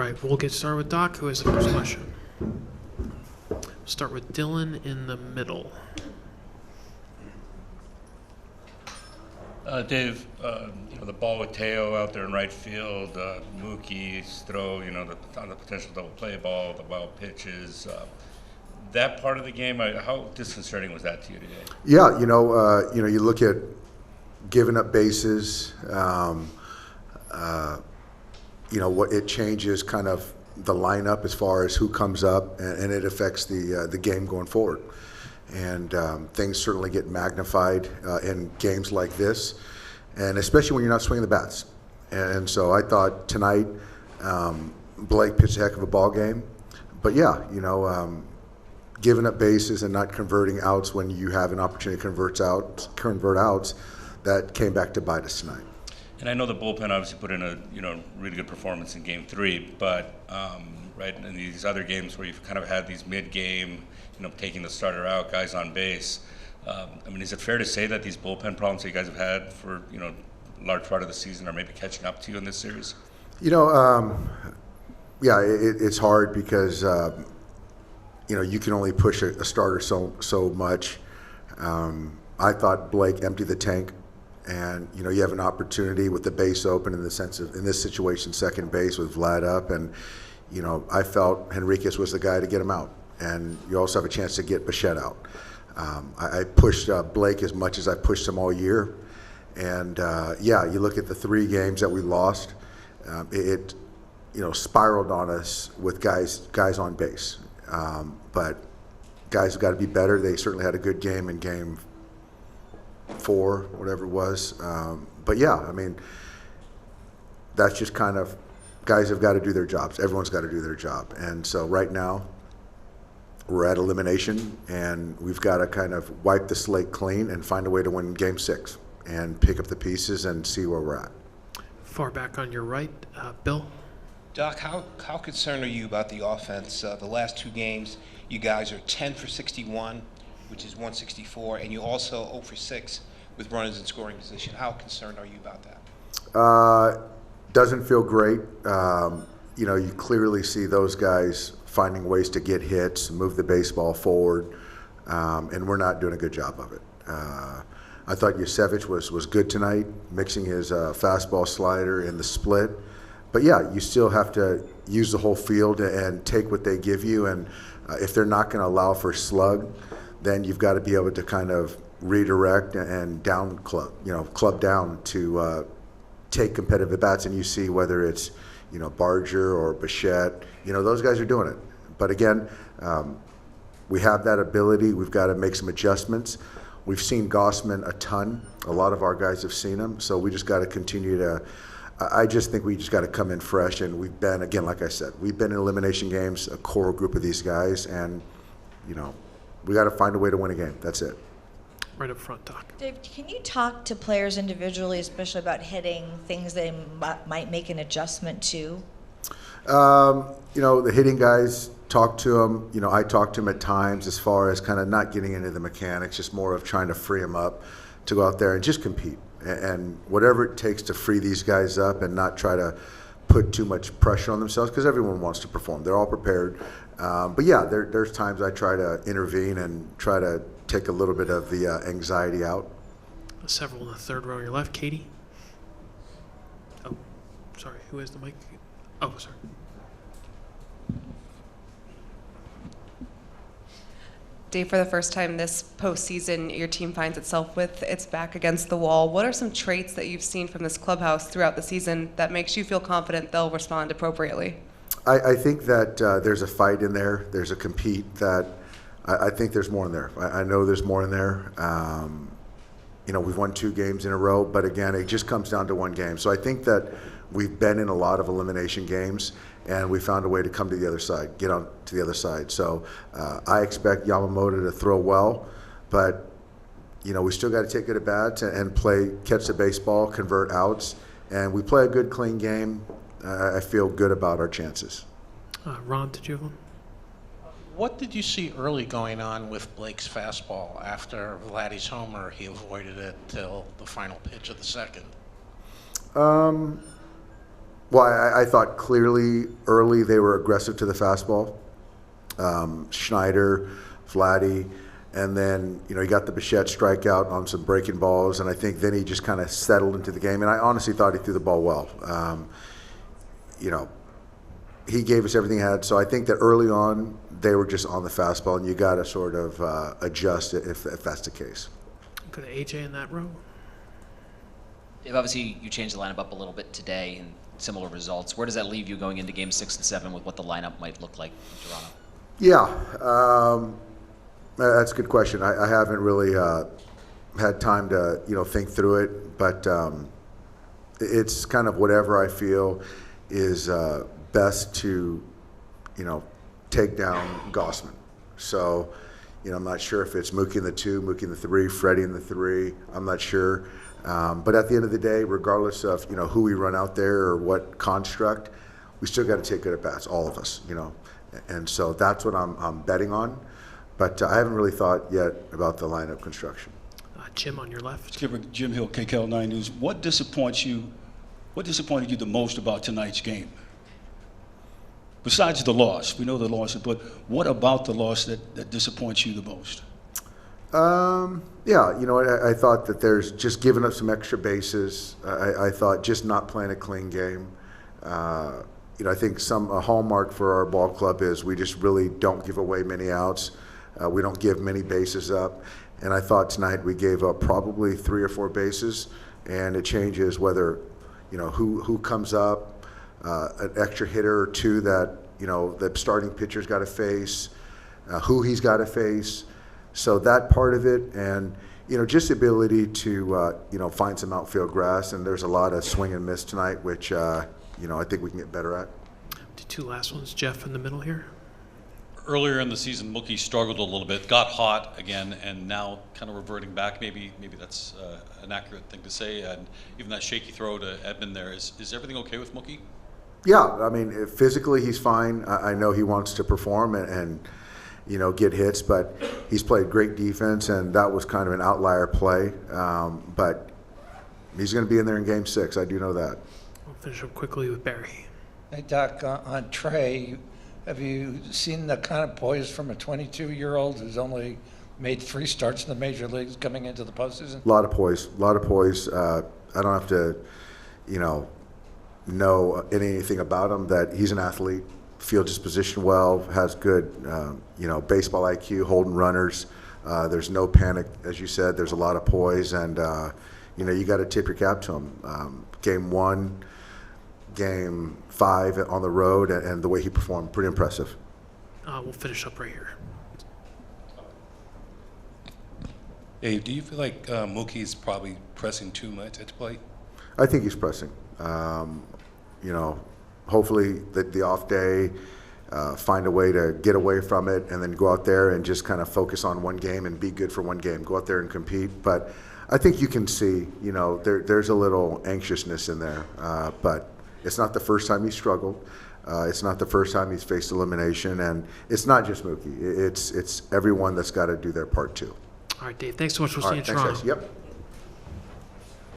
Right, we'll get started with Doc, who has the first question. We'll start with Dylan in the middle. Dave, the ball with Teo out there in right field, Mookie's throw, on the potential double play ball, the wild pitches, that part of the game, how disconcerting was that to you today? Yeah, you look at giving up bases. What it changes kind of the lineup as far as who comes up, and it affects the game going forward. And things certainly get magnified in games like this, and especially when you're not swinging the bats. And so I thought tonight Blake pitched a heck of a ball game. But yeah, giving up bases and not converting outs when you have an opportunity to convert outs, that came back to bite us tonight. And I know the bullpen obviously put in a really good performance in Game 3, but right in these other games where you've kind of had these mid-game, taking the starter out, guys on base. Is it fair to say that these bullpen problems that you guys have had for a large part of the season are maybe catching up to you in this series? It's hard because you can only push a starter so much. I thought Blake emptied the tank. And you have an opportunity with the base open in the sense of, in this situation, second base with Vlad up, and I felt Henriquez was the guy to get him out, and you also have a chance to get Bichette out. I pushed Blake as much as I pushed him all year, and you look at the 3 games that we lost, it spiraled on us with guys on base, but guys have got to be better. They certainly had a good game in Game 4, whatever it was. That's just kind of, guys have got to do their jobs. Everyone's got to do their job. And so right now, we're at elimination, and we've got to kind of wipe the slate clean and find a way to win Game 6 and pick up the pieces and see where we're at. Far back on your right, Bill. Doc, how concerned are you about the offense? The last 2 games, you guys are 10 for 61, which is 164, and you also 0 for 6 with runners in scoring position. How concerned are you about that? Doesn't feel great. You clearly see those guys finding ways to get hits, move the baseball forward, and we're not doing a good job of it. I thought Yusevich was good tonight, mixing his fastball slider in the split. But yeah, you still have to use the whole field and take what they give you, and if they're not going to allow for slug, then you've got to be able to kind of redirect and club down to take competitive at bats. And you see whether it's, Barger or Bichette, those guys are doing it. But again, we have that ability. We've got to make some adjustments. We've seen Gossman a ton. A lot of our guys have seen him. So we just got to continue to, I just think we just got to come in fresh. And we've been, again, like I said, we've been in elimination games, a core group of these guys. And, we got to find a way to win a game. That's it. Right up front, Doc. Dave, can you talk to players individually, especially about hitting, things they might make an adjustment to? The hitting guys, talk to them. I talk to them at times as far as kind of not getting into the mechanics, just more of trying to free them up to go out there and just compete. And whatever it takes to free these guys up and not try to put too much pressure on themselves, because everyone wants to perform. They're all prepared. But yeah, there's times I try to intervene and try to take a little bit of the anxiety out. Several in the third row on your left. Katie? Oh, sorry. Who has the mic? Oh, sorry. Dave, for the first time this postseason, your team finds itself with its back against the wall. What are some traits that you've seen from this clubhouse throughout the season that makes you feel confident they'll respond appropriately? I think that there's a fight in there. There's a compete that I think there's more in there. I know there's more in there. We've won 2 games in a row, but again, it just comes down to one game. So I think that we've been in a lot of elimination games, and we found a way to come to the other side, get on to the other side. So I expect Yamamoto to throw well, but we still got to take good at bats and play, catch the baseball, convert outs, and we play a good, clean game. I feel good about our chances. Ron, did you have one? What did you see early going on with Blake's fastball? After Vladdy's homer, he avoided it till the final pitch of the second. Well, I thought clearly early they were aggressive to the fastball. Schneider, Vladdy, and then, you got the Bichette strikeout on some breaking balls, and I think then he just kind of settled into the game, and I honestly thought he threw the ball well. He gave us everything he had, so I think that early on they were just on the fastball, and you got to sort of adjust it if that's the case. Go to AJ in that row. Dave, obviously you changed the lineup up a little bit today and similar results. Where does that leave you going into game 6 and 7 with what the lineup might look like in Toronto? Yeah, that's a good question. I haven't really had time to think through it, but it's kind of whatever I feel is best to take down Gossman. So I'm not sure if it's Mookie in the 2, Mookie in the 3, Freddie in the 3. I'm not sure. But at the end of the day, regardless of who we run out there or what construct, we still got to take good at bats, all of us. And so that's what I'm betting on. But I haven't really thought yet about the lineup construction. Jim on your left. Skipper Jim Hill, KCAL 9 News. What disappointed you the most about tonight's game? Besides the loss, we know the loss, but what about the loss that disappoints you the most? Yeah, I thought that there's just giving up some extra bases. I thought just not playing a clean game. I think a hallmark for our ball club is we just really don't give away many outs. We don't give many bases up. And I thought tonight we gave up probably 3 or 4 bases, and it changes whether, who comes up, an extra hitter or 2 that, the starting pitcher's got to face, who he's got to face. So that part of it, and, just the ability to, find some outfield grass. And there's a lot of swing and miss tonight, which, I think we can get better at. The 2 last ones, Jeff in the middle here. Earlier in the season, Mookie struggled a little bit, got hot again, and now kind of reverting back. Maybe that's an accurate thing to say. And even that shaky throw to Edman there, is everything okay with Mookie? Yeah, I mean, physically he's fine. I know he wants to perform and get hits, but he's played great defense, and that was kind of an outlier play. But he's going to be in there in Game 6. I do know that. We'll finish up quickly with Barry. Hey, Doc, on Trey, have you seen the kind of poise from a 22-year-old who's only made 3 starts in the major leagues coming into the postseason? A lot of poise. I don't have to, know anything about him, that he's an athlete, fields his position well, has good, baseball IQ, holding runners. There's no panic, as you said. There's a lot of poise, and, you got to tip your cap to him. Game 1, Game 5 on the road, and the way he performed, pretty impressive. We'll finish up right here. Dave, do you feel like Mookie's probably pressing too much at the plate? I think he's pressing. Hopefully the off day, find a way to get away from it and then go out there and just kind of focus on one game and be good for one game. Go out there and compete. But I think you can see, there's a little anxiousness in there. But it's not the first time he's struggled. It's not the first time he's faced elimination. And it's not just Mookie. It's everyone that's got to do their part too. All right, Dave, thanks so much. We'll All see you right, in thanks, Toronto. guys. Yep.